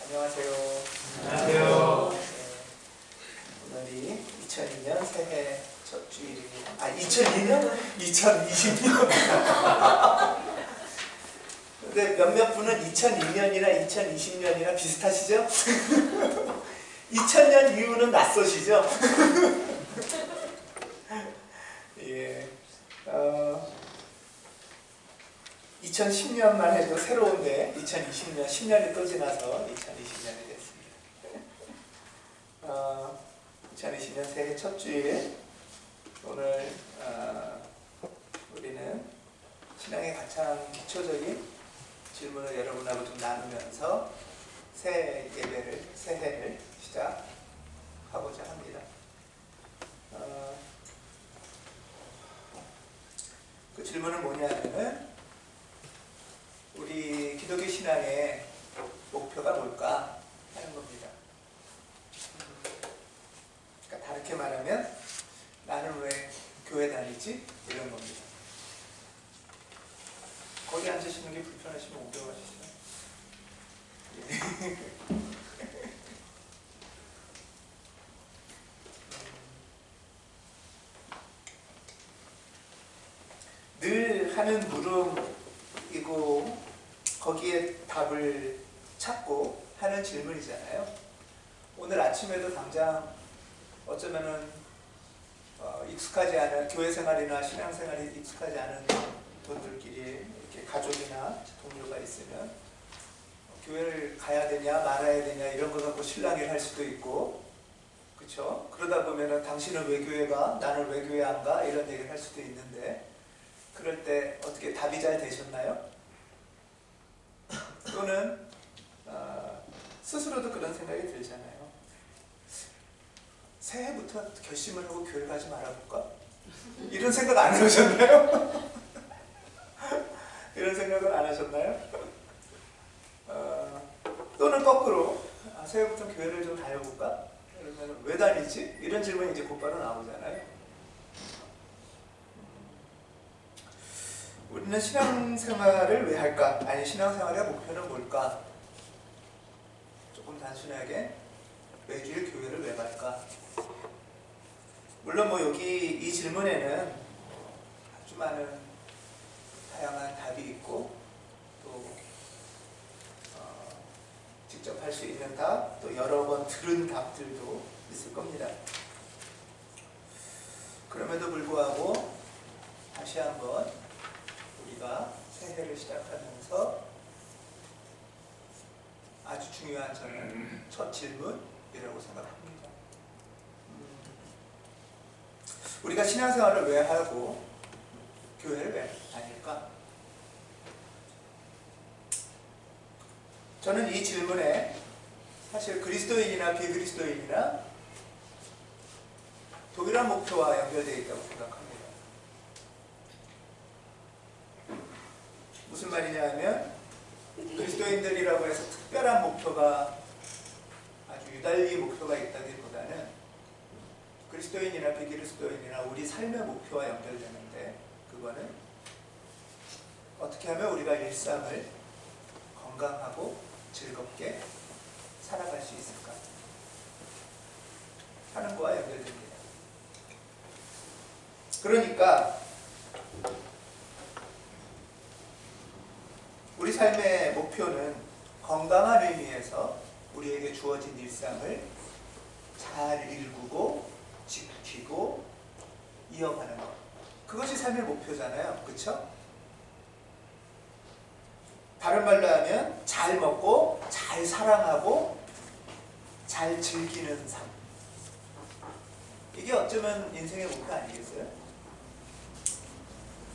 안녕하세요. 안녕하세요. 오늘이 2002년 새해 첫 주일입니다. 2002년? 2020년. 근데 몇몇 분은 2002년이나 2020년이나 비슷하시죠? 2000년 이후는 낯서시죠? 예. 2010년만 해도 새로운데 2020년 10년이 또 지나서 2020년이 됐습니다. 2020년 새해 첫 주일 오늘 우리는 신앙의 가장 기초적인 질문을 여러분하고 좀 나누면서 새 예배를 새해를 시작하고자 합니다. 그 질문은 뭐냐면은 우리 기독교 신앙의 목표가 뭘까 하는 겁니다. 그러니까 다르게 말하면 나는 왜 교회 다니지? 이런 겁니다. 거기 앉으시는 게 불편하시면 옮겨가시죠. 늘 하는 물음이고 거기에 답을 찾고 하는 질문이잖아요. 오늘 아침에도 당장 어쩌면은 익숙하지 않은 교회 생활이나 신앙 생활이 익숙하지 않은 분들끼리 이렇게 가족이나 동료가 있으면 교회를 가야 되냐 말아야 되냐 이런 거 갖고 실랑이를 할 수도 있고, 그렇죠? 그러다 보면은 당신은 왜 교회 가? 나는 왜 교회 안 가? 이런 얘기를 할 수도 있는데, 그럴 때 어떻게 답이 잘 되셨나요? 또는 스스로도 그런 생각이 들잖아요. 새해부터 결심을 하고 교회 가지 말아볼까? 이런 생각 안 하셨나요? 이런 생각은 안 하셨나요? 또는 거꾸로 새해부터 교회를 좀 다녀볼까? 그러면 왜 다니지? 이런 질문이 이제 곧바로 나오잖아요. 우리는 신앙생활을 왜 할까? 아니, 신앙생활의 목표는 뭘까? 조금 단순하게 매주일 교회를 왜 갈까? 물론 여기 이 질문에는 아주 많은 다양한 답이 있고, 또 직접 할 수 있는 답, 또 여러 번 들은 답들도 있을 겁니다. 그럼에도 불구하고 다시 한번 우리가 새해를 시작하면서 아주 중요한 저는 첫 질문이라고 생각합니다. 우리가 신앙생활을 왜 하고 교회를 왜 다닐까? 저는 이 질문에 사실 그리스도인이나 비그리스도인이나 동일한 목표와 연결되어 있다고 생각합니다. 무슨 말이냐 하면 그리스도인들이라고 해서 특별한 목표가, 아주 유달리 목표가 있다기보다는 그리스도인이나 비그리스도인이나 우리 삶의 목표와 연결되는데, 그거는 어떻게 하면 우리가 일상을 건강하고 즐겁게 살아갈 수 있을까 하는 거와 연결됩니다. 그러니까 우리 삶의 목표는 건강한 의미에서 우리에게 주어진 일상을 잘 일구고 지키고 이어가는 것, 그것이 삶의 목표잖아요. 그렇죠? 다른 말로 하면 잘 먹고 잘 사랑하고 잘 즐기는 삶, 이게 어쩌면 인생의 목표 아니겠어요?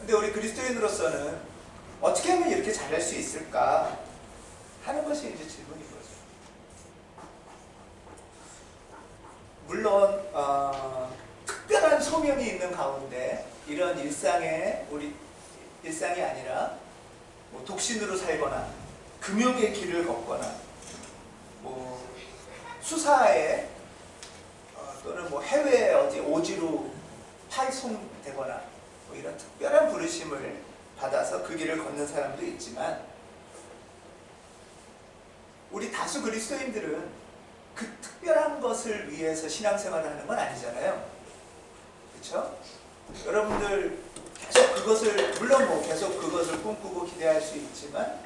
근데 우리 그리스도인으로서는 어떻게 하면 이렇게 잘할 수 있을까 하는 것이 이제 질문인 거죠. 물론 특별한 소명이 있는 가운데 이런 우리 일상이 아니라 독신으로 살거나 금욕의 길을 걷거나 수사에 또는 해외 어디 오지로 파송되거나 이런 특별한 부르심을 받아서 그 길을 걷는 사람도 있지만, 우리 다수 그리스도인들은 그 특별한 것을 위해서 신앙생활을 하는 건 아니잖아요. 그렇죠? 여러분들 계속 그것을, 물론 뭐 계속 그것을 꿈꾸고 기대할 수 있지만,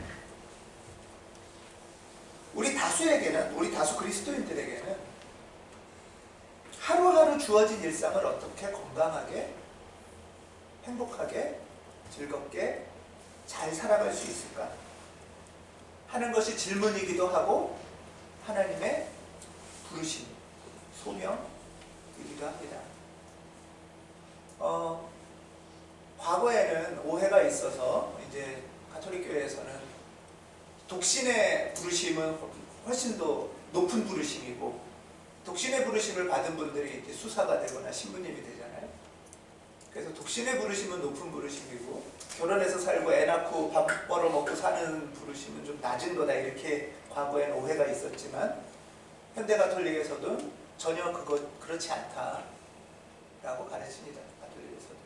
우리 다수에게는, 우리 다수 그리스도인들에게는 하루하루 주어진 일상을 어떻게 건강하게, 행복하게, 즐겁게 잘 살아갈 수 있을까 하는 것이 질문이기도 하고 하나님의 부르심, 소명이기도 합니다. 과거에는 오해가 있어서 이제 가톨릭 교회에서는 독신의 부르심은 훨씬 더 높은 부르심이고, 독신의 부르심을 받은 분들이 이제 수사가 되거나 신부님이 되잖아요. 그래서 독신의 부르심은 높은 부르심이고, 결혼해서 살고 애 낳고 밥 벌어 먹고 사는 부르심은 좀 낮은 거다, 이렇게 과거엔 오해가 있었지만, 현대 가톨릭에서도 전혀 그렇지 않다라고 가르칩니다. 가톨릭에서도.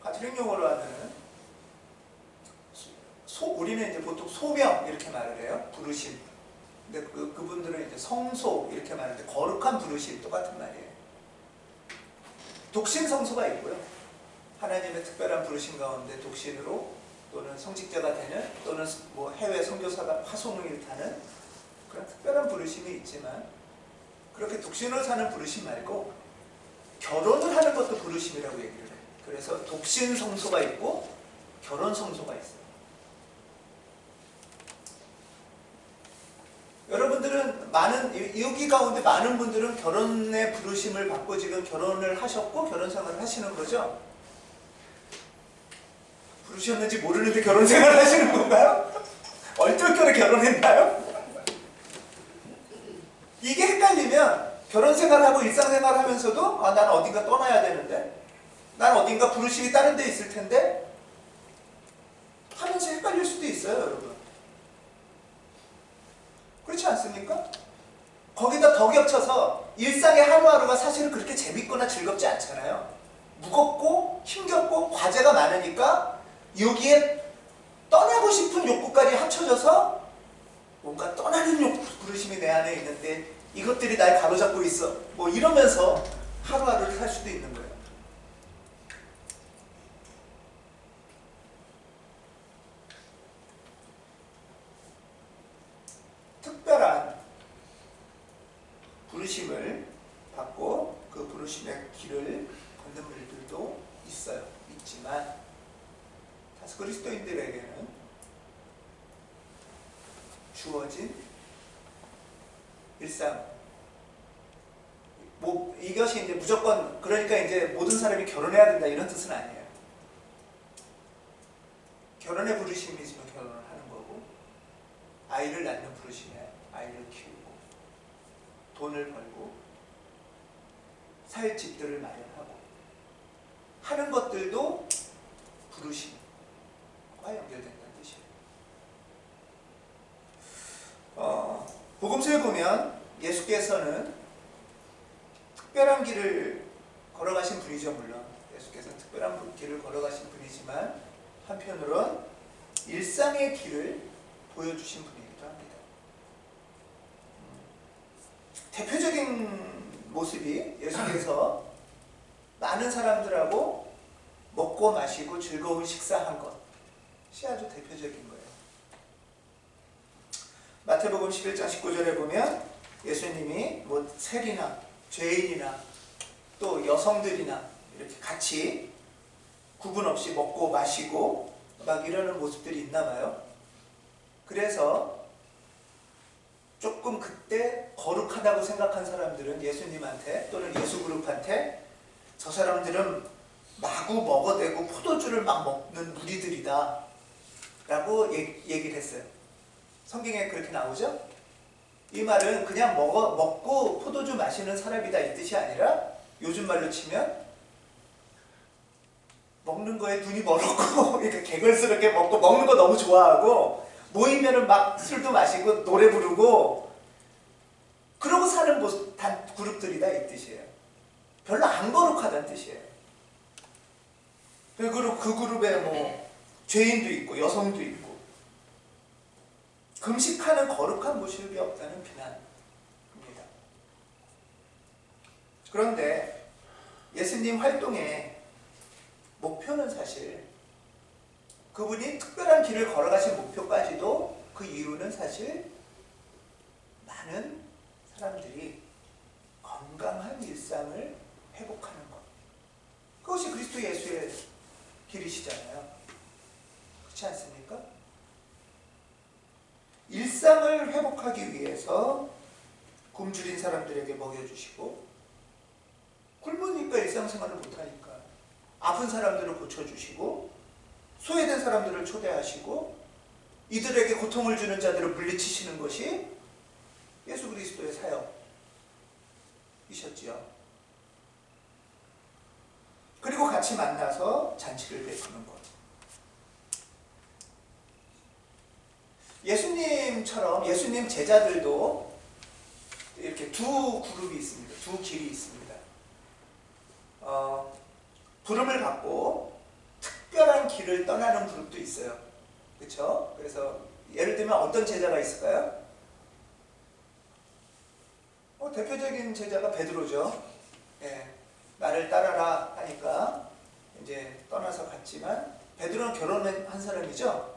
가톨릭 용어로 하면은 우리는 이제 보통 소명 이렇게 말을 해요. 부르심. 근데 그분들은 이제 성소 이렇게 말하는데, 거룩한 부르심 똑같은 말이에요. 독신 성소가 있고요. 하나님의 특별한 부르심 가운데 독신으로 또는 성직자가 되는, 또는 뭐 해외 선교사가 파송을 타는 그런 특별한 부르심이 있지만, 그렇게 독신으로 사는 부르심 말고 결혼을 하는 것도 부르심이라고 얘기를 해요. 그래서 독신 성소가 있고 결혼 성소가 있어요. 여러분들은 여기 가운데 많은 분들은 결혼의 부르심을 받고 지금 결혼을 하셨고 결혼 생활을 하시는 거죠? 부르셨는지 모르는데 결혼 생활을 하시는 건가요? 얼떨결에 결혼했나요? 이게 헷갈리면 결혼 생활하고 일상 생활하면서도 난 어딘가 떠나야 되는데, 난 어딘가 부르심이 다른 데 있을 텐데 하면서 헷갈릴 수도 있어요, 여러분. 그렇지 않습니까? 거기다 더 겹쳐서 일상의 하루하루가 사실은 그렇게 재밌거나 즐겁지 않잖아요. 무겁고 힘겹고 과제가 많으니까 여기에 떠나고 싶은 욕구까지 합쳐져서 뭔가 떠나는 부르심이 내 안에 있는데 이것들이 날 가로잡고 있어, 뭐 이러면서 하루하루를 살 수도 있는 거예요. 특별한 부르심을 받고 그 부르심의 길을 걷는 분들도 있지만, 다수 그리스도인들에게는 주어진 일상, 뭐 이것이 이제 무조건, 그러니까 이제 모든 사람이 결혼해야 된다 이런 뜻은 아니에요. 결혼의 부르심이 있으면 결혼을 하는 거고, 아이를 낳는 부르심이에요. 아이를 키우고 돈을 벌고 살 집들을 마련하고 하는 것들도 부르심과 연결된다는 뜻이에요. 복음서에 보면 예수께서는 특별한 길을 걸어가신 분이죠. 물론 예수께서는 특별한 길을 걸어가신 분이지만, 한편으론 일상의 길을 보여주신 분이기도 합니다. 대표적인 모습이 예수께서 많은 사람들하고 먹고 마시고 즐거운 식사한 것이 아주 대표적인 거예요. 마태복음 11장 19절에 보면 예수님이 뭐 세리나 죄인이나 또 여성들이나 이렇게 같이 구분 없이 먹고 마시고 막 이러는 모습들이 있나 봐요. 그래서 조금 그때 거룩하다고 생각한 사람들은 예수님한테 또는 예수그룹한테, 저 사람들은 마구 먹어대고 포도주를 막 먹는 무리들이다 라고 얘기를 했어요. 성경에 그렇게 나오죠? 이 말은 그냥 먹고 포도주 마시는 사람이다 이 뜻이 아니라, 요즘 말로 치면 먹는 거에 눈이 멀었고 그러니까 개걸스럽게 먹고 먹는 거 너무 좋아하고 모이면은 막 술도 마시고 노래 부르고 그러고 사는 그룹들이다 이 뜻이에요. 별로 안 거룩하다는 뜻이에요. 그리고 그 그룹에 뭐 죄인도 있고 여성도 있고 금식하는 거룩한 모습이 없다는 비난입니다. 그런데 예수님 활동의 목표는 사실 그분이 특별한 길을 걸어가신 목표까지도 그 이유는 사실 많은 사람들이 건강한 일상을 회복하는 것. 그것이 그리스도 예수의 길이시잖아요. 그렇지 않습니까? 일상을 회복하기 위해서 굶주린 사람들에게 먹여주시고, 굶으니까 일상생활을 못하니까 아픈 사람들을 고쳐주시고, 소외된 사람들을 초대하시고, 이들에게 고통을 주는 자들을 물리치시는 것이 예수 그리스도의 사역이셨지요. 그리고 같이 만나서 잔치를 베푸는 것. 예수님처럼 예수님 제자들도 이렇게 두 그룹이 있습니다. 두 길이 있습니다. 부름을 받고 특별한 길을 떠나는 그룹도 있어요. 그렇죠? 그래서 예를 들면 어떤 제자가 있을까요? 대표적인 제자가 베드로죠. 예, 나를 따라라 하니까 이제 떠나서 갔지만, 베드로는 결혼한 사람이죠.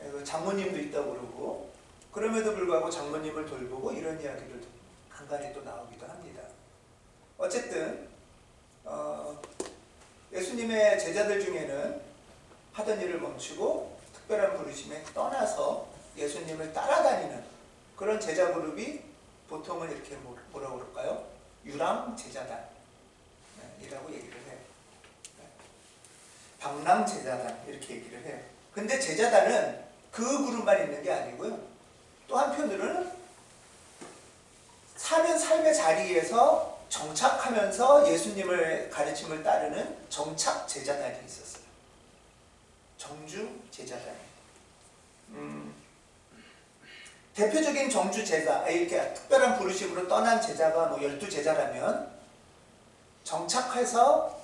예, 장모님도 있다고 그러고, 그럼에도 불구하고 장모님을 돌보고 이런 이야기를 간간히 또 나오기도 합니다. 어쨌든 예수님의 제자들 중에는 하던 일을 멈추고 특별한 부르심에 떠나서 예수님을 따라다니는 그런 제자 그룹이 보통은 이렇게 뭐라고 그럴까요? 유랑 제자단 이라고 얘기를 해요. 방랑 제자단 이렇게 얘기를 해요. 근데 제자단은 그 그룹만 있는 게 아니고요. 또 한편으로는 사는 삶의 자리에서 정착하면서 예수님의 가르침을 따르는 정착 제자단이 있었어요. 정주 제자단. 대표적인 정주 제자, 이렇게 특별한 부르심으로 떠난 제자가 12제자라면, 정착해서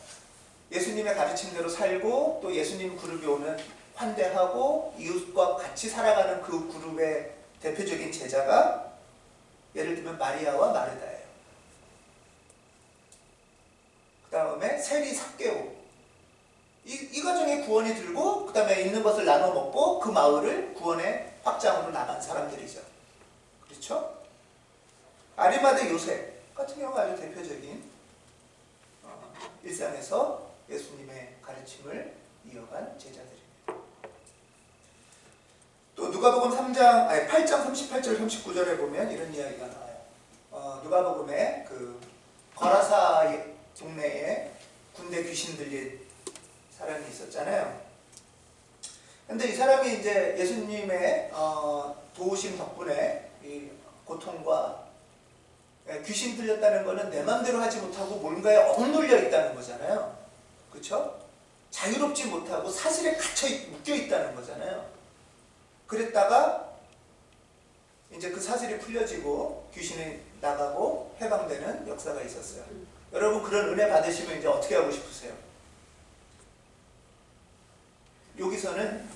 예수님의 가르침대로 살고 또 예수님 그룹이 오면 환대하고 이웃과 같이 살아가는 그 그룹의 대표적인 제자가 예를 들면 마리아와 마르다예요. 그 다음에 세리 삭개오. 이 가정의 구원이 들고 그 다음에 있는 것을 나눠 먹고 그 마을을 구원의 확장으로 나간 사람들이죠. 그렇죠? 아리마대 요셉 같은 경우가 아주 대표적인 일상에서 예수님의 가르침을 이어간 제자들입니다. 또 누가복음 8장 38절 39절에 보면 이런 이야기가 나와요. 누가복음에 그 거라사 동네에 군대 귀신 들린 사람이 있었잖아요. 근데 이 사람이 이제 예수님의 도우심 덕분에 이 고통과 귀신 들렸다는 거는 내 맘대로 하지 못하고 뭔가에 억눌려 있다는 거잖아요. 그렇죠? 자유롭지 못하고 사슬에 묶여 있다는 거잖아요. 그랬다가 이제 그 사슬이 풀려지고 귀신이 나가고 해방되는 역사가 있었어요. 여러분 그런 은혜 받으시면 이제 어떻게 하고 싶으세요? 여기서는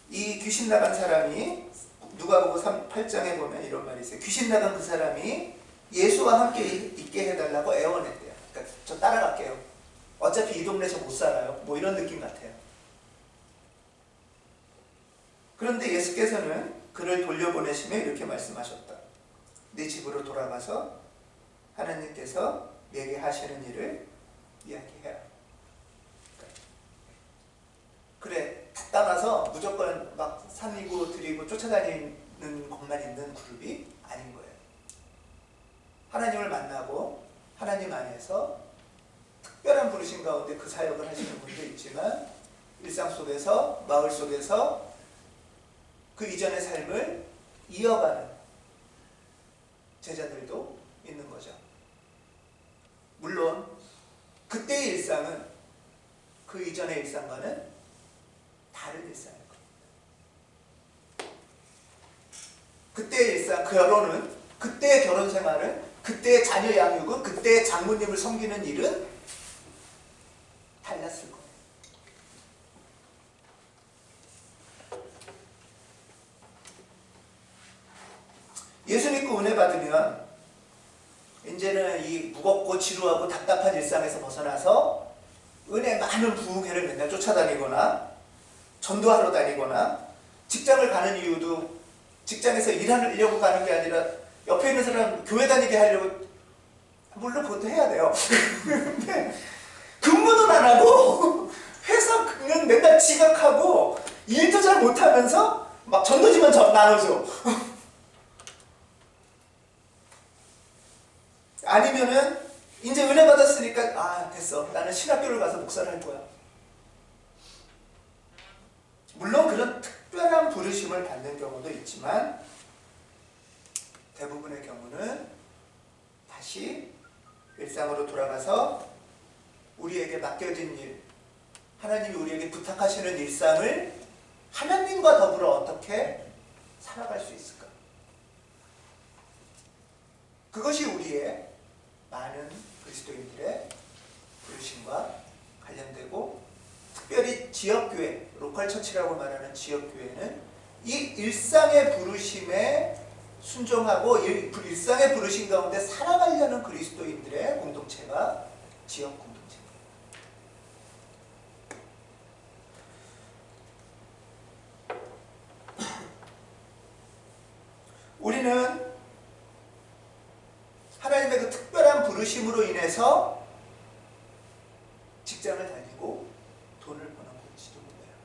이 귀신 나간 사람이 누가복음 8장에 보면 이런 말이 있어요. 귀신 나간 그 사람이 예수와 함께 있게 해달라고 애원했대요. 그러니까 저 따라갈게요. 어차피 이 동네에서 못 살아요. 뭐 이런 느낌 같아요. 그런데 예수께서는 그를 돌려보내시며 이렇게 말씀하셨다. 네 집으로 돌아가서 하나님께서 내게 하시는 일을 이야기해라. 그래, 다 떠나서 무조건 막 산이고 들이고 쫓아다니는 것만 있는 그룹이 아닌 거예요. 하나님을 만나고 하나님 안에서 특별한 부르심 가운데 그 사역을 하시는 분도 있지만, 일상 속에서 마을 속에서 그 이전의 삶을 이어가는 제자들도 있는 거죠. 물론 그때의 일상은 그 이전의 일상과는 다른 일상일 겁니다. 그때의 일상, 결혼은, 그때의 결혼 생활은, 그때의 자녀 양육은, 그때의 장모님을 섬기는 일은 달랐을 거예요. 예수 믿고 은혜 받으면 이제는 이 무겁고 지루하고 답답한 일상에서 벗어나서 은혜 많은 부흥회를 맨날 쫓아다니거나 전도하러 다니거나 직장을 가는 이유도 직장에서 일하려고 가는 게 아니라 옆에 있는 사람 교회 다니게 하려고, 물론 그것도 해야 돼요. 근데 근무는 안 하고 회사는 맨날 지각하고 일도 잘 못하면서 막 전도지만 나눠줘. 아니면은 이제 은혜 받았으니까 아 됐어, 나는 신학교를 가서 목사를 할 거야. 물론 그런 특별한 부르심을 받는 경우도 있지만 대부분의 경우는 다시 일상으로 돌아가서 우리에게 맡겨진 일, 하나님이 우리에게 부탁하시는 일상을 하나님과 더불어 어떻게 살아갈 수 있을까? 그것이 우리의 많은 그리스도인들의 부르심과 관련되고, 특별히 지역교회, 로컬 처치라고 말하는 지역교회는 이 일상의 부르심에 순종하고 일상의 부르심 가운데 살아가려는 그리스도인들의 공동체가 지역 공동체입니다. 우리는 하나님의 그 특별한 부르심으로 인해서 직장을 다니고 돈을 버는 것일지도 몰라요.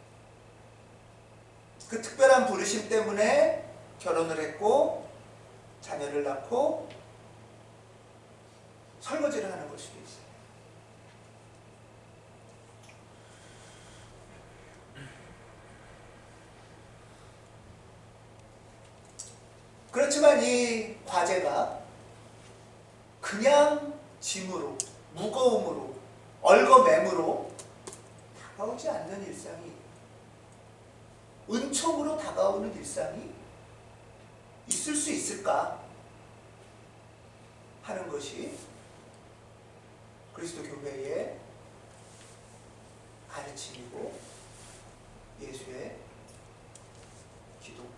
그 특별한 부르심 때문에 결혼을 했고 자녀를 낳고 설거지를 하는 걸 수도 있어요. 그렇지만 이 과제가 그냥 짐으로, 무거움으로, 얼거매무로 다가오지 않는 일상이, 은총으로 다가오는 일상이 있을 수 있을까 하는 것이 그리스도 교회의 가르침이고 예수의 기도와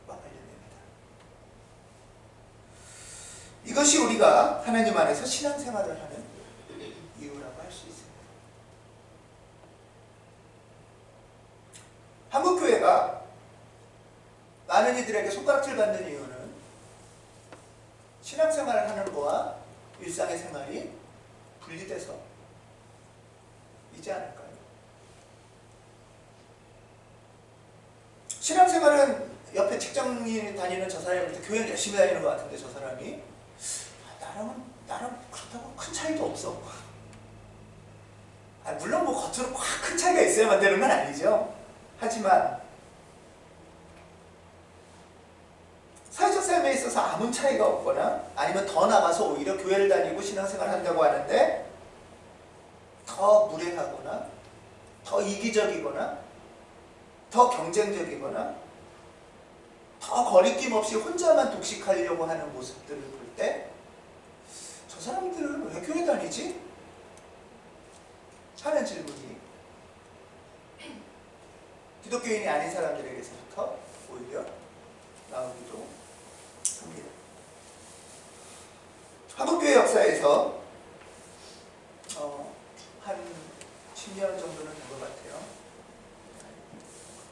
관련됩니다. 이것이 우리가 하나님 안에서 신앙생활을 하는 이유라고 할 수 있습니다. 한국교회가 많은 이들에게 손가락질 받는 이유는 신앙생활을 하는 거와 일상의 생활이 분리돼서 이지 않을까요? 신앙생활은 옆에 직장인 다니는 저 사람한테 교회 열심히 다니는 것 같은데 저 사람이 나랑 그렇다고 큰 차이도 없어. 물론 뭐 겉으로 확 큰 차이가 있어야만 되는 건 아니죠. 하지만 사회적 삶에 있어서 아무 차이가 없거나 아니면 더 나가서 오히려 교회를 다니고 신앙생활을 한다고 하는데 더 무례하거나 더 이기적이거나 더 경쟁적이거나 더 거리낌 없이 혼자만 독식하려고 하는 모습들을 볼 때 저 사람들은 왜 교회 다니지? 하는 질문이 기독교인이 아닌 사람들에게서부터 오히려 나오기도 합니다. 한국교회 역사에서 한 10년 정도는 된 것 같아요.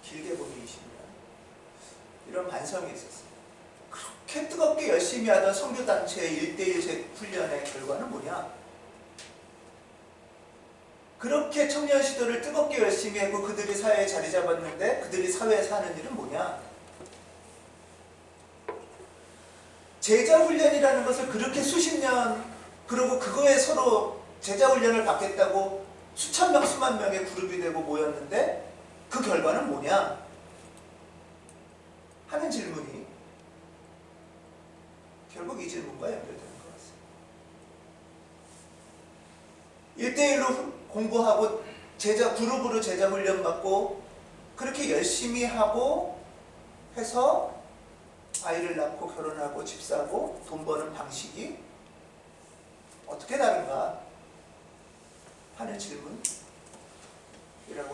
길게 보면 20년. 이런 반성이 있었어요. 그렇게 뜨겁게 열심히 하던 선교단체의 1:1 훈련의 결과는 뭐냐? 그렇게 청년 시도를 뜨겁게 열심히 하고 그들이 사회에 자리 잡았는데 그들이 사회에서 하는 일은 뭐냐? 제자 훈련이라는 것을 그렇게 수십 년, 그리고 그거에 서로 제자 훈련을 받겠다고 수천 명, 수만 명의 그룹이 되고 모였는데 그 결과는 뭐냐? 하는 질문이 결국 이 질문과 연결되는 것 같습니다. 1:1로 공부하고 그룹으로 제자 훈련 받고 그렇게 열심히 하고 해서 아이를 낳고 결혼하고 집 사고 돈 버는 방식이 어떻게 다른가 하는 질문이라고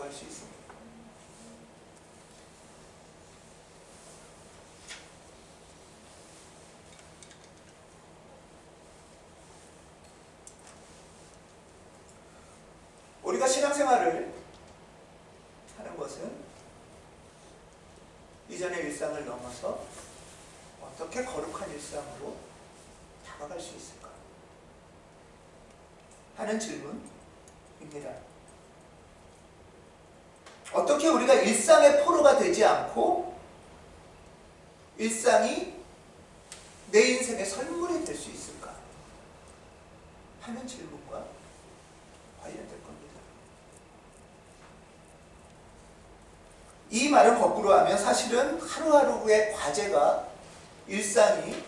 할 수 있습니다. 우리가 신앙생활을 하는 것은 이전의 일상을 넘어서 어떻게 거룩한 일상으로 다가갈 수 있을까 하는 질문입니다. 어떻게 우리가 일상의 포로가 되지 않고 일상이 내 인생의 선물이 될 수 있을까 하는 질문과 관련될 겁니다. 이 말은 거꾸로 하면 사실은 하루하루의 과제가 일상이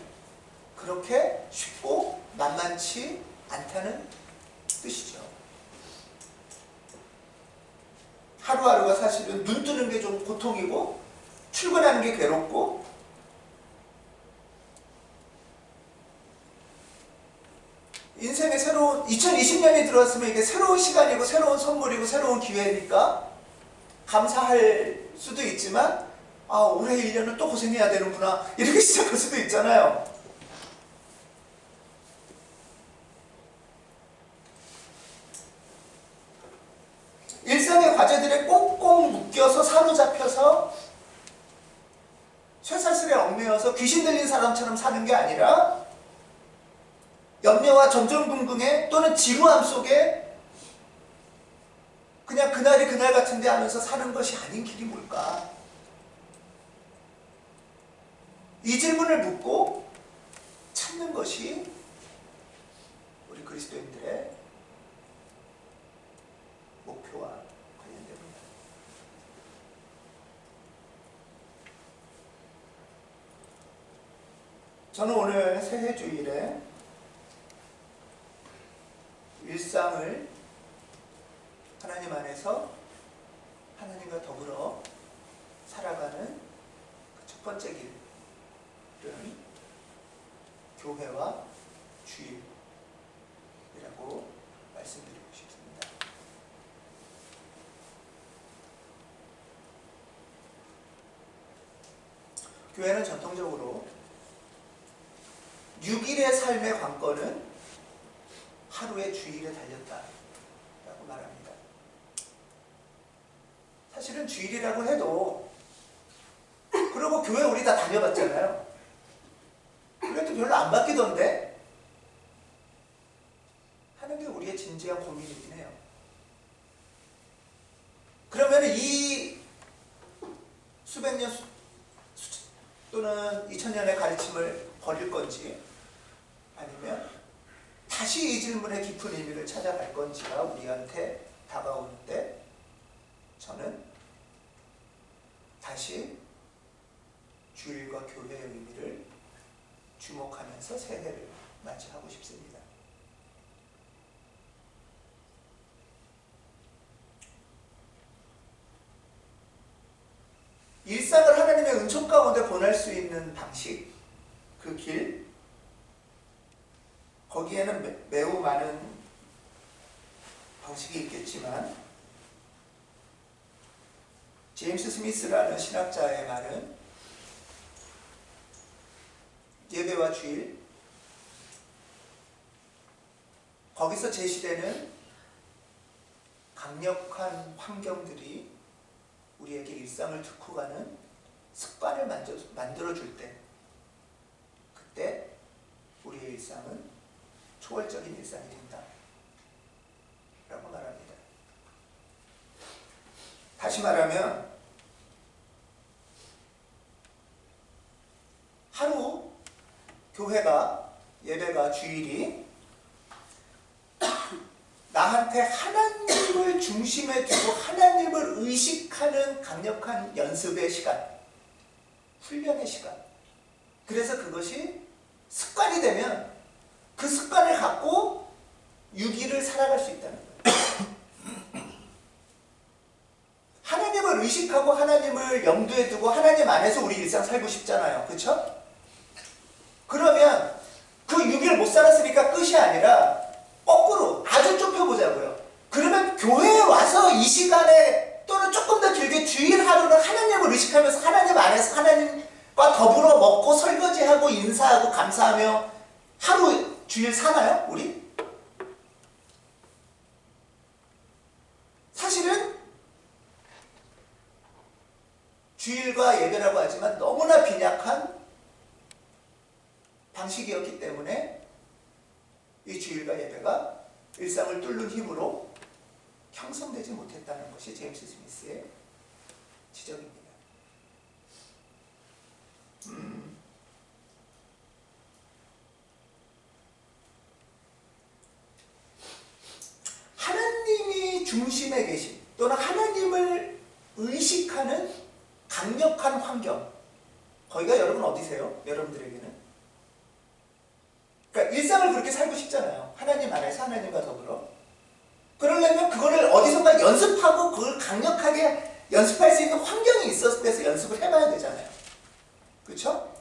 그렇게 쉽고 만만치 않다는 뜻이죠. 하루하루가 사실은 눈 뜨는 게 좀 고통이고 출근하는 게 괴롭고 인생의 새로운 2020년이 들어왔으면 이게 새로운 시간이고 새로운 선물이고 새로운 기회니까 감사할 수도 있지만 올해 1년은 또 고생해야 되는구나 이렇게 시작할 수도 있잖아요. 일상의 과제들에 꽁꽁 묶여서 사로잡혀서 쇠사슬에 얽매여서 귀신 들린 사람처럼 사는 게 아니라 염려와 전전긍긍에 또는 지루함 속에 그냥 그날이 그날 같은데 하면서 사는 것이 아닌 길이 뭘까? 이 질문을 묻고 찾는 것이 우리 그리스도인들의 목표와 관련됩니다. 저는 오늘 새해 주일에 일상을 하나님 안에서 하나님과 더불어 살아가는 그 첫 번째 길은 교회와 주일이라고 말씀드리고 싶습니다. 교회는 전통적으로 6일의 삶의 관건은 하루의 주일에 달렸다라고 말합니다. 사실은 주일이라고 해도 그리고 교회 우리 다 다녀봤잖아요. 그래도 별로 안 바뀌던데 하는 게 우리의 진지한 고민이긴 해요. 그러면 이 수백 년 또는 2000년의 가르침을 버릴 건지 아니면 다시 이 질문의 깊은 의미를 찾아갈 건지가 우리한테 다가오는데 저는 다시 주일과 교회의 의미를 주목하면서 새해를 맞이하고 싶습니다. 일상을 하나님의 은총 가운데 보낼 수 있는 방식, 그 길, 거기에는 매우 많은 방식이 있겠지만 제임스 스미스라는 신학자의 말은 예배와 주일, 거기서 제시되는 강력한 환경들이 우리에게 일상을 뚫고 가는 습관을 만들어줄 때 그때 우리의 일상은 초월적인 일상이 된다 라고 말합니다. 다시 말하면 하루 교회가 예배가 주일이 나한테 하나님을 중심에 두고 하나님을 의식하는 강력한 연습의 시간, 훈련의 시간. 그래서 그것이 습관이 되면 그 습관을 갖고 6일을 살아갈 수 있다는 거예요. 하나님을 의식하고 하나님을 염두에 두고 하나님 안에서 우리 일상 살고 싶잖아요. 그렇죠? 그러면 그 6일 못 살았으니까 끝이 아니라 거꾸로 아주 좁혀보자고요. 그러면 교회에 와서 이 시간에 또는 조금 더 길게 주일 하루는 하나님을 의식하면서 하나님 안에서 하나님과 더불어 먹고 설거지하고 인사하고 감사하며 하루 주일 사나요? 우리? 사실은 주일과 예배라고 하지만 너무나 빈약한 방식이었기 때문에 이 주일과 예배가 일상을 뚫는 힘으로 형성되지 못했다는 것이 제임스 스미스의 지적입니다. 하나님이 중심에 계신 또는 하나님을 의식하는 강력한 환경, 거기가 여러분 어디세요? 여러분들에게는? 그러니까 일상을 그렇게 살고 싶잖아요. 하나님 안에서 하나님과 더불어. 그러려면 그거를 어디선가 연습하고 그걸 강력하게 연습할 수 있는 환경이 있었을 때서 연습을 해봐야 되잖아요. 그렇죠?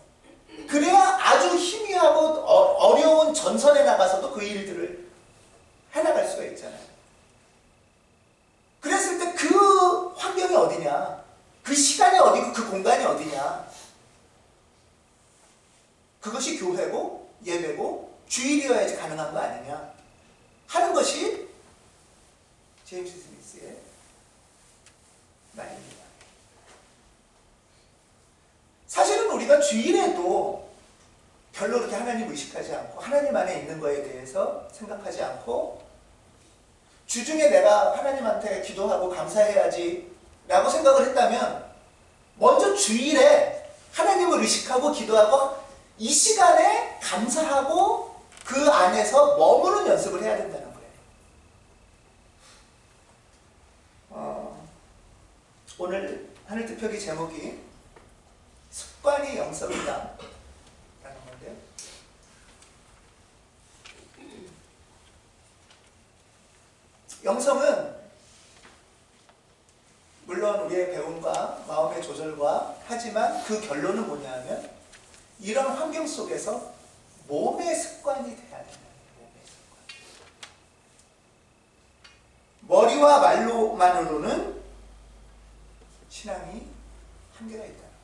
그래야 아주 희미하고 어려운 전선에 나가서도 그 일들을 해나갈 수가 있잖아요. 그랬을 때 그 환경이 어디냐, 그 시간이 어디고 그 공간이 어디냐, 그것이 교회고 예배고 주일이어야지 가능한 거 아니냐 하는 것이 제임스 스미스의 말입니다. 사실은 우리가 주일에도 별로 그렇게 하나님 의식하지 않고 하나님 안에 있는 거에 대해서 생각하지 않고 주중에 내가 하나님한테 기도하고 감사해야지 라고 생각을 했다면 먼저 주일에 하나님을 의식하고 기도하고 이 시간에 감사하고 그 안에서 머무는 연습을 해야 된다는 거예요. 오늘 하늘특별기 제목이 습관이 영성이다 라는 건데요. 영성은 물론 우리의 배움과 마음의 조절과 하지만 그 결론은 뭐냐 하면 이런 환경 속에서 몸의 습관이 돼야 된다. 몸의 습관. 머리와 말로만으로는 신앙이 한계가 있다는 거예요.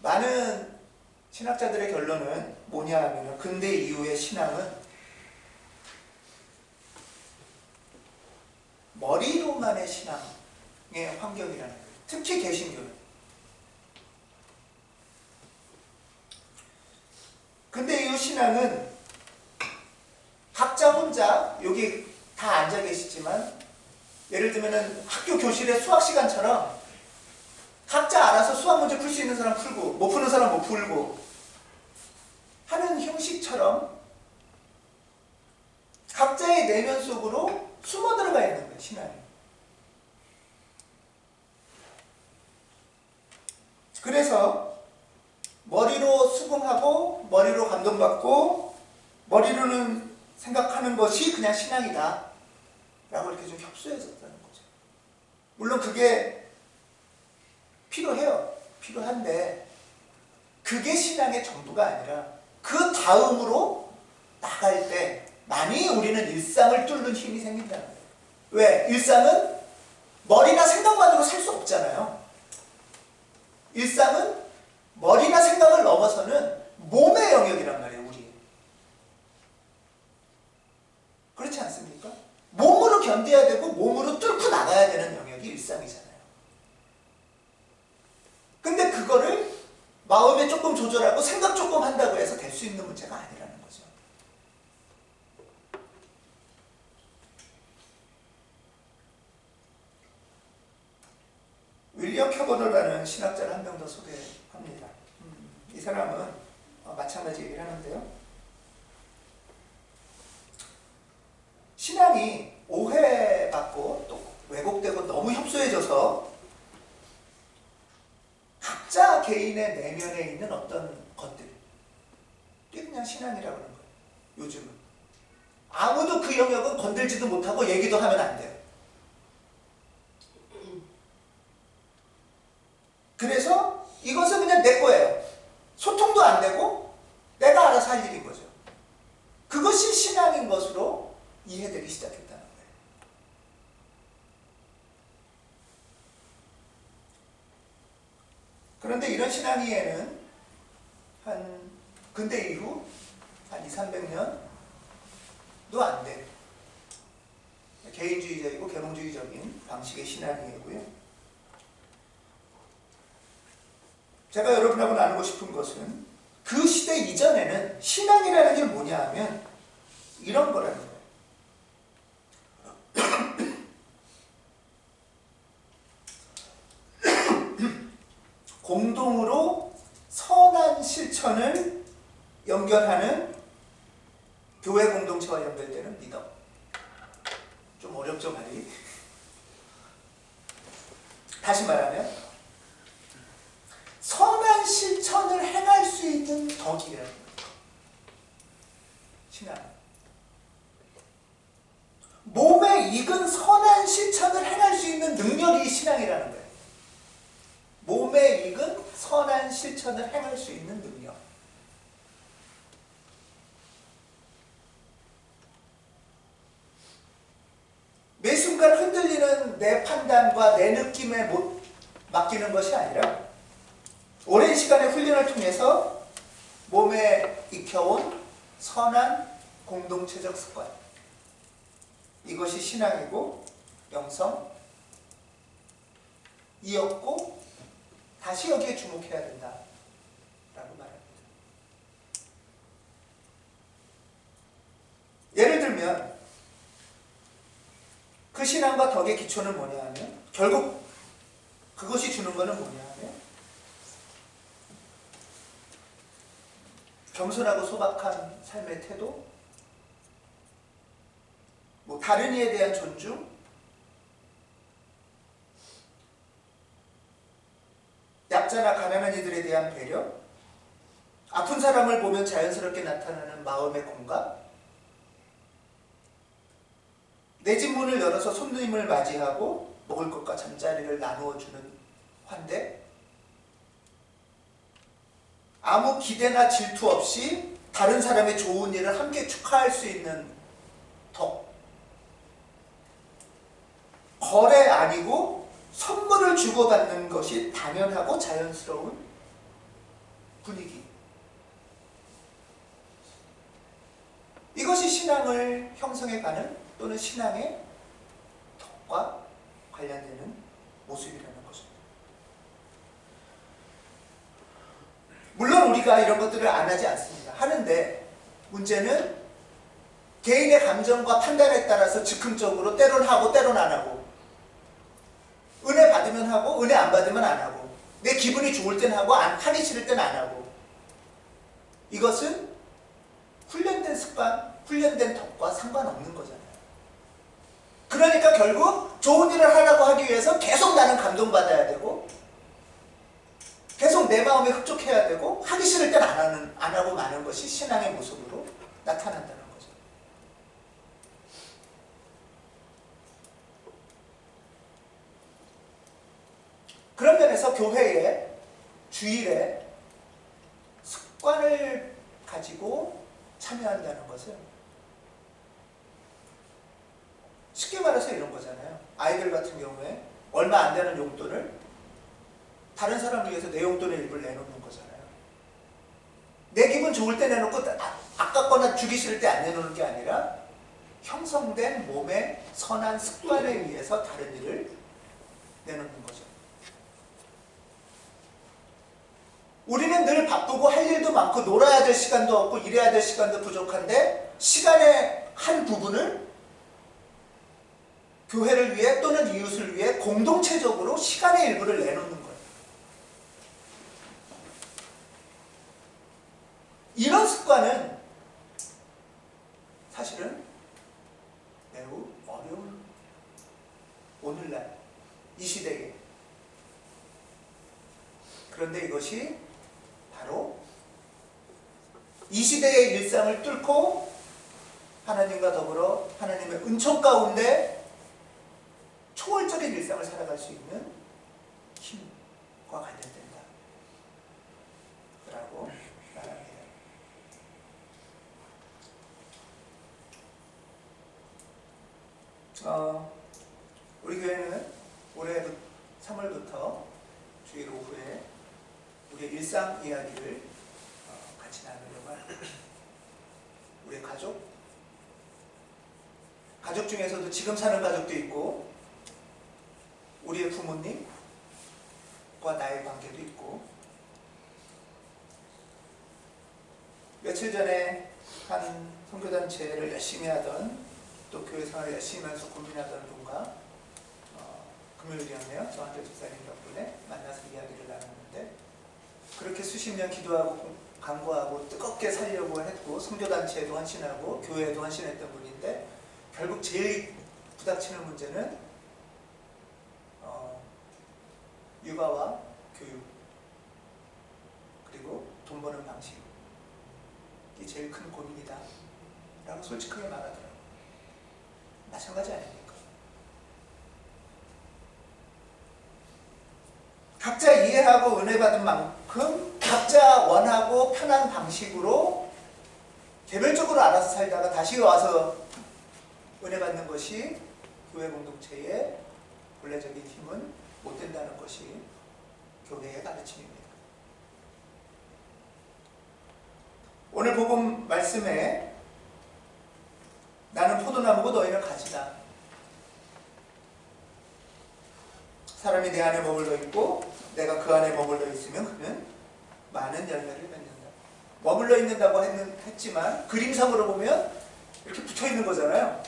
많은 신학자들의 결론은 뭐냐 하면 근대 이후의 신앙은 머리로만의 신앙의 환경이라는 거예요. 특히 개신교는. 근데 이 신앙은 각자 혼자 여기 다 앉아 계시지만 예를 들면 학교 교실의 수학 시간처럼 각자 알아서 수학 문제 풀 수 있는 사람 풀고 못 푸는 사람 못 풀고 하는 형식처럼 각자의 내면 속으로 숨어 들어가 있는 거예요, 신앙이. 그래서 머리로 수긍하고 머리로 감동받고 머리로는 생각하는 것이 그냥 신앙이다 라고 이렇게 좀 협소해졌다는 거죠. 물론 그게 필요해요. 필요한데 그게 신앙의 전부가 아니라 그 다음으로 나갈 때 많이 우리는 일상을 뚫는 힘이 생긴다는 거예요. 왜? 일상은 머리나 생각만으로 살 수 없잖아요. 일상은 머리나 생각을 넘어서는 몸의 영역이란 말이에요, 우리. 그렇지 않습니까? 몸으로 견뎌야 되고 몸으로 뚫고 나가야 되는 영역이 일상이잖아요. 근데 그거를 마음에 조금 조절하고 생각 조금 한다고 해서 될 수 있는 문제가 아니라는 거죠. 윌리엄 켜버너라는 신학자를 한 명 더 소개합니다. 이 사람은 마찬가지 얘기를 하는데요. 신앙이 오해받고 또 왜곡되고 너무 협소해져서 각자 개인의 내면에 있는 어떤 것들, 이게 그냥 신앙이라고 하는 거예요. 요즘은 아무도 그 영역은 건들지도 못하고 얘기도 하면 안 돼요. 그래서 이것은 그냥 내 거예요. 소통도 안 되고 내가 알아서 할 일인 거죠. 그것이 신앙인 것으로 이해되기 시작했다는 거예요. 그런데 이런 신앙이에는 한 근대 이후 한 2, 300년도 안 돼. 개인주의적이고 계몽주의적인 방식의 신앙이고요. 제가 여러분하고 나누고 싶은 것은 그 시대 이전에는 신앙이라는 게 뭐냐 하면 이런 거라는 거예요. 공동으로 선한 실천을 연결하는 교회 공동체와 연결되는 믿음. 좀 어렵죠, 말이? 다시 말하면 선한 실천을 행할 수 있는 덕이라는 거예요. 신앙. 몸에 익은 선한 실천을 행할 수 있는 능력이 신앙이라는 거예요. 몸에 익은 선한 실천을 행할 수 있는 능력. 매 순간 흔들리는 내 판단과 내 느낌에 못 맡기는 것이 아니라 오랜 시간의 훈련을 통해서 몸에 익혀온 선한 공동체적 습관. 이것이 신앙이고 영성이었고 다시 여기에 주목해야 된다라고 말합니다. 예를 들면 그 신앙과 덕의 기초는 뭐냐 하면 결국 그것이 주는 것은 뭐냐 하면 겸손하고 소박한 삶의 태도, 다른 이에 대한 존중, 약자나 가난한 이들에 대한 배려, 아픈 사람을 보면 자연스럽게 나타나는 마음의 공감, 내 집 문을 열어서 손님을 맞이하고 먹을 것과 잠자리를 나누어주는 환대, 아무 기대나 질투 없이 다른 사람의 좋은 일을 함께 축하할 수 있는 덕, 거래 아니고 선물을 주고받는 것이 당연하고 자연스러운 분위기. 이것이 신앙을 형성해가는 또는 신앙의 덕과 관련되는 모습이라는 거죠. 물론 우리가 이런 것들을 안 하지 않습니다. 하는데 문제는 개인의 감정과 판단에 따라서 즉흥적으로 때론 하고 때론 안 하고, 은혜 받으면 하고 은혜 안 받으면 안 하고, 내 기분이 좋을 땐 하고 하기 싫을 땐 안 하고, 이것은 훈련된 습관, 훈련된 덕과 상관없는 거잖아요. 그러니까 결국 좋은 일을 하라고 하기 위해서 계속 나는 감동받아야 되고 계속 내 마음에 흡족해야 되고 하기 싫을 땐 안 하고 마는 것이 신앙의 모습으로 나타난다는 거죠. 그런 면에서 교회의 주일에 습관을 가지고 참여한다는 것은 쉽게 말해서 이런 거잖아요. 아이들 같은 경우에 얼마 안 되는 용돈을 다른 사람을 위해서 내 용돈의 일부를 내놓는 거잖아요. 내 기분 좋을 때 내놓고 아깝거나 주기 싫을 때 안 내놓는 게 아니라 형성된 몸의 선한 습관에 의해서 다른 일을 내놓는 거죠. 우리는 늘 바쁘고 할 일도 많고 놀아야 될 시간도 없고 일해야 될 시간도 부족한데 시간의 한 부분을 교회를 위해 또는 이웃을 위해 공동체적으로 시간의 일부를 내놓는 거예요. 이런 습관은 사실은 매우 어려운 오늘날 이 시대에. 그런데 이것이 바로 이 시대의 일상을 뚫고 하나님과 더불어 하나님의 은총 가운데 초월적인 일상을 살아갈 수 있는 힘과 관련된다 라고 말합니다. 우리 교회는 올해 3월부터 주일 오후에 우리의 일상 이야기를 같이 나누려고 합니다. 우리의 가족, 가족 중에서도 지금 사는 가족도 있고 우리의 부모님과 나의 관계도 있고, 며칠 전에 한 선교단체를 열심히 하던, 또 교회 생활을 열심히 하면서 고민하던 분과 금요일이었네요. 저한테 집사님 덕분에 만나서 이야기를 나눴는데, 그렇게 수십 년 기도하고 간구하고 뜨겁게 살려고 했고 선교단체에도 헌신하고 교회에도 헌신했던 분인데, 결국 제일 부닥치는 문제는 육아와 교육, 그리고 돈 버는 방식이 제일 큰 고민이다 라고 솔직하게 말하더라고요. 마찬가지 아닙니까? 각자 이해하고 은혜 받은 만큼 각자 원하고 편한 방식으로 개별적으로 알아서 살다가 다시 와서 은혜 받는 것이 교회 공동체의 본래적인 힘은 못 된다는 것이 교회의 가르침입니다. 오늘 복음 말씀에 나는 포도나무고 너희는 가지다. 사람이 내 안에 머물러 있고 내가 그 안에 머물러 있으면 그는 많은 열매를 맺는다. 머물러 있는다고 했지만 그림상으로 보면 이렇게 붙어 있는 거잖아요.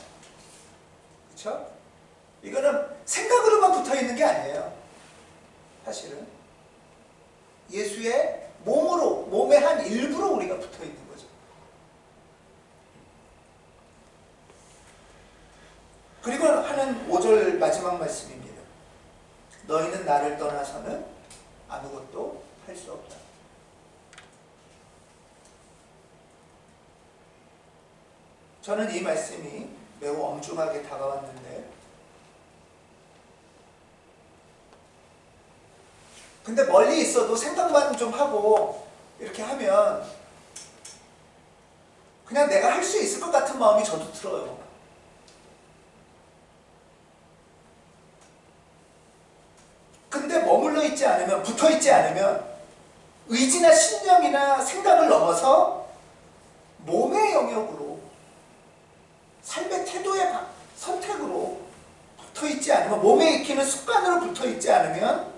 그렇죠? 이거는 생각으로만 붙어 있는 게 아니에요. 사실은 예수의 몸으로, 몸의 한 일부로 우리가 붙어 있는 거죠. 그리고 하는 5절 마지막 말씀입니다. 너희는 나를 떠나서는 아무것도 할 수 없다. 저는 이 말씀이 매우 엄중하게 다가왔는데, 근데 멀리 있어도 생각만 좀 하고 이렇게 하면 그냥 내가 할 수 있을 것 같은 마음이 저도 들어요. 근데 머물러 있지 않으면, 붙어 있지 않으면 의지나 신념이나 생각을 넘어서 몸의 영역으로, 삶의 태도의 선택으로 붙어 있지 않으면, 몸에 익히는 습관으로 붙어 있지 않으면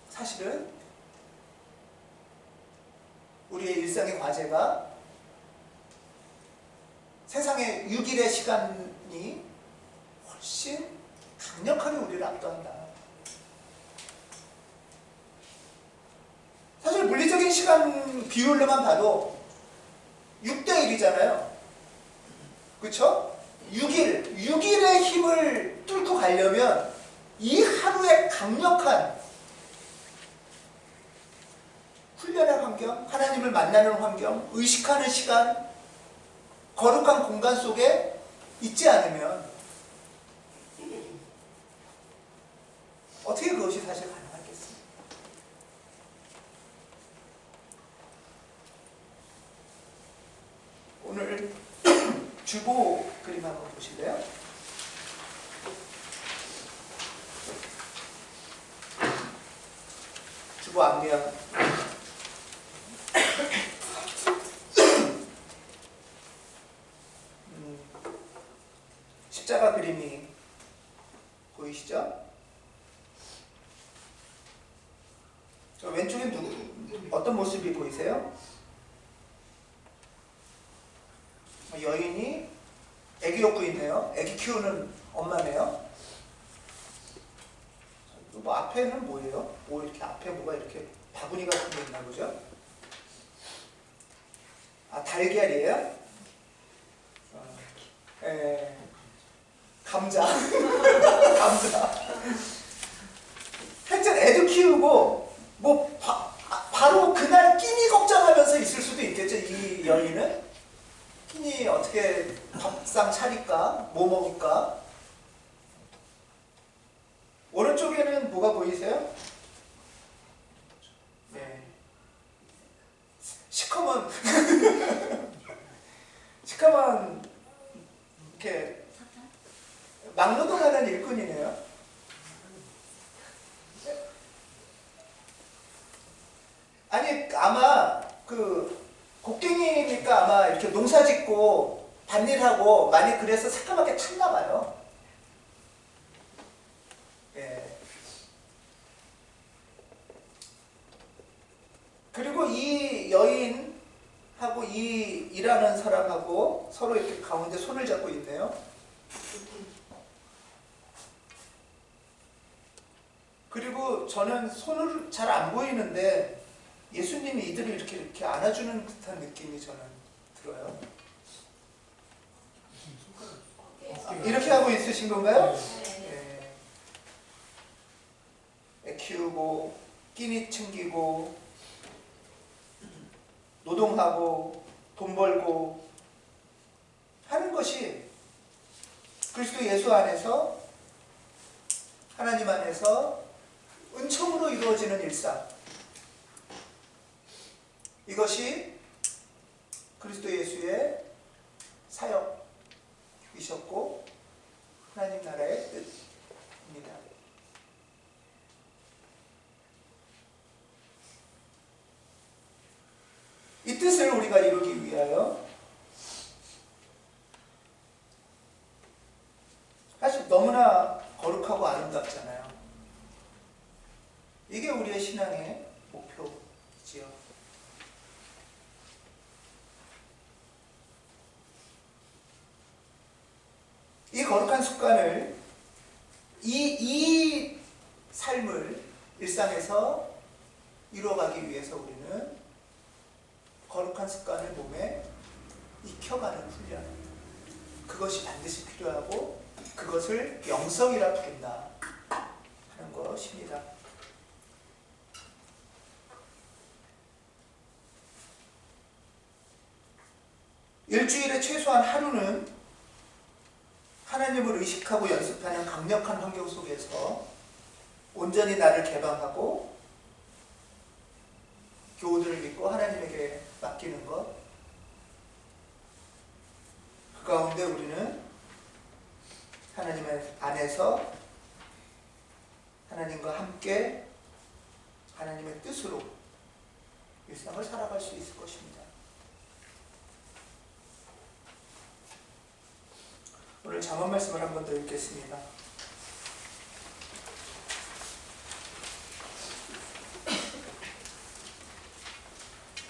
사실은 우리의 일상의 과제가 세상의 6일의 시간이 훨씬 강력하게 우리를 압도한다. 사실 물리적인 시간 비율로만 봐도 6대 1이잖아요. 그렇죠? 6일의 힘을 뚫고 가려면 이 하루의 강력한 훈련의 환경, 하나님을 만나는 환경, 의식하는 시간, 거룩한 공간 속에 있지 않으면 어떻게 그것이 사실 가능하겠습니까? 오늘 주보 그림 한번 보실래요? 주보 앞면 십자가 그림이 보이시죠? 저 왼쪽에 어떤 모습이 보이세요? 여인이 애기 얻고 있네요. 애기 키우는 엄마네요. 뭐 앞에는 뭐예요? 뭐 이렇게 앞에 뭐가 이렇게 바구니 같은 게 있나 보죠? 아, 달걀이에요? 감자. 감자. 하여튼 애도 키우고 뭐 바로 그날 끼니 걱정하면서 있을 수도 있겠죠. 이 여인은 끼니 어떻게 밥상 차릴까, 뭐 먹을까. 오른쪽에는 뭐가 보이세요? 네. 시커먼 시커먼 이렇게 막노동하는 일꾼이네요. 아니 아마 그 곡괭이니까 아마 이렇게 농사 짓고 밭일하고 많이 그래서 새까맣게 탔나 봐요. 예. 그리고 이 여인하고 이 일하는 사람하고 서로 이렇게 가운데 손을 잡고 있네요. 그리고 저는 손을 잘 안 보이는데 예수님이 이들을 이렇게 안아주는 듯한 느낌이 저는 들어요. 이렇게 하고 있으신 건가요? 네. 애 키우고 끼니 챙기고 노동하고 돈 벌고 하는 것이 그리스도 예수 안에서 하나님 안에서 은총으로 이루어지는 일상, 이것이 그리스도 예수의 사역이셨고 하나님 나라의 뜻입니다. 이 뜻을 우리가 이루기 위하여 사실 너무나 거룩하고 아름답잖아요. 이게 우리의 신앙의 목표지요. 이 거룩한 습관을 이 삶을 일상에서 이루어가기 위해서 우리는 거룩한 습관을 몸에 익혀가는 훈련, 그것이 반드시 필요하고 그것을 영성이라 부른다 하는 것입니다. 일주일에 최소한 하루는 하나님을 의식하고 연습하는 강력한 환경 속에서 온전히 나를 개방하고 교훈을 믿고 하나님에게 맡기는 것, 그 가운데 우리는 하나님 안에서 하나님과 함께 하나님의 뜻으로 일상을 살아갈 수 있을 것입니다. 오늘 잠언 말씀을 한 번 더 읽겠습니다.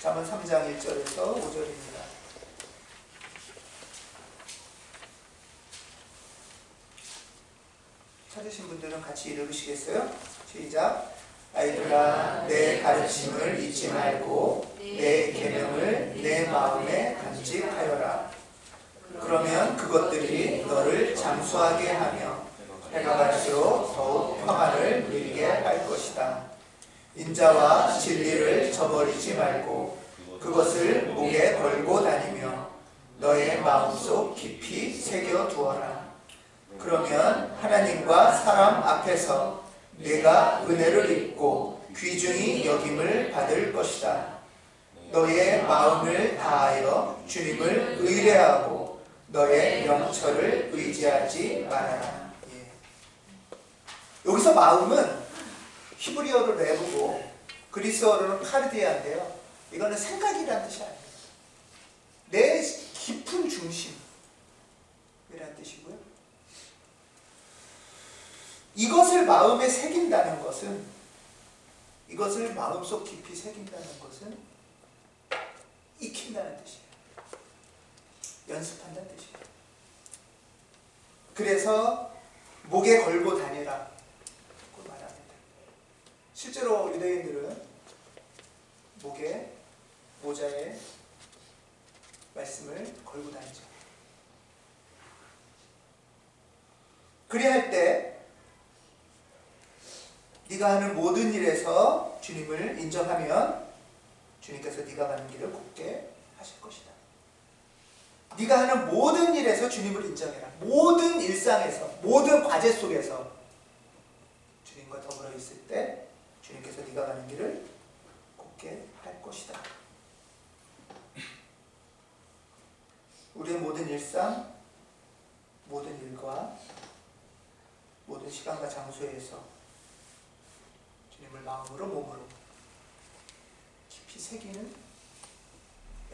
잠언 3장 1절에서 5절입니다. 찾으신 분들은 같이 읽으시겠어요? 시작! 아이들아, 내 가르침을 잊지 말고 내 계명을 내 마음에 간직하여라. 그러면 그것들이 너를 장수하게 하며 해가 갈수록 더욱 평안을 누리게 할 것이다. 인자와 진리를 저버리지 말고 그것을 목에 걸고 다니며 너의 마음속 깊이 새겨두어라. 그러면 하나님과 사람 앞에서 네가 은혜를 입고 귀중히 여김을 받을 것이다. 너의 마음을 다하여 주님을 의뢰하고 너의 명철을 의지하지 말아라. 예. 여기서 마음은 히브리어로 레브고 그리스어로는 카르디아인데요. 이거는 생각이라는 뜻이 아니에요. 내 깊은 중심이라는 뜻이고요. 이것을 마음에 새긴다는 것은, 이것을 마음속 깊이 새긴다는 것은 익힌다는 뜻이에요. 연습한다는 뜻이에요. 그래서 목에 걸고 다니라 고 말합니다. 실제로 유대인들은 목에, 모자에 말씀을 걸고 다니죠. 그리할 때 네가 하는 모든 일에서 주님을 인정하면 주님께서 네가 가는 길을 곱게 하실 것이다. 네가 하는 모든 일에서 주님을 인정해라. 모든 일상에서, 모든 과제 속에서 주님과 더불어 있을 때 주님께서 네가 가는 길을 곱게 할 것이다. 우리의 모든 일상, 모든 일과 모든 시간과 장소에서 주님을 마음으로 몸으로 깊이 새기는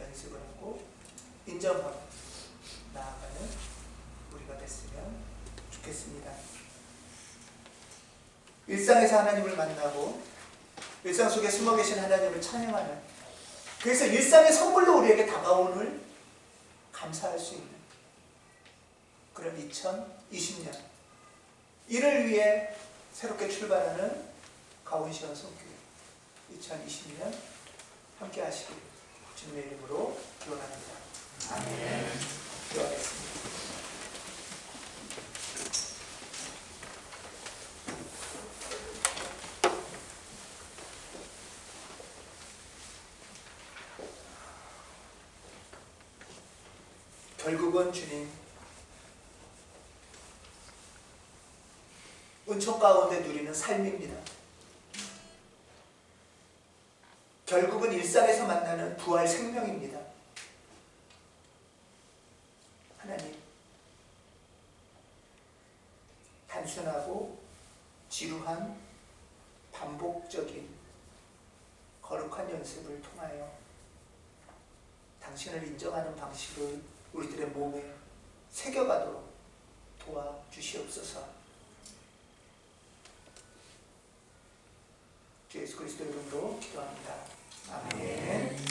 연습을 하고 인정하고 나아가는 우리가 됐으면 좋겠습니다. 일상에서 하나님을 만나고 일상 속에 숨어 계신 하나님을 찬양하는, 그래서 일상의 선물로 우리에게 다가옴을 감사할 수 있는 그런 2020년, 이를 위해 새롭게 출발하는 가온시원 성교회 2020년 함께 하시길 주님의 이름으로 기원합니다. 아멘. 기도하겠습니다. 결국은 주님, 은총 가운데 누리는 삶입니다. 결국은 일상에서 만나는 부활 생명입니다. 하나님, 단순하고 지루한 반복적인 거룩한 연습을 통하여 당신을 인정하는 방식을 우리들의 몸에 새겨가도록 도와주시옵소서. 주 예수 그리스도 이름으로 기도합니다. 아멘.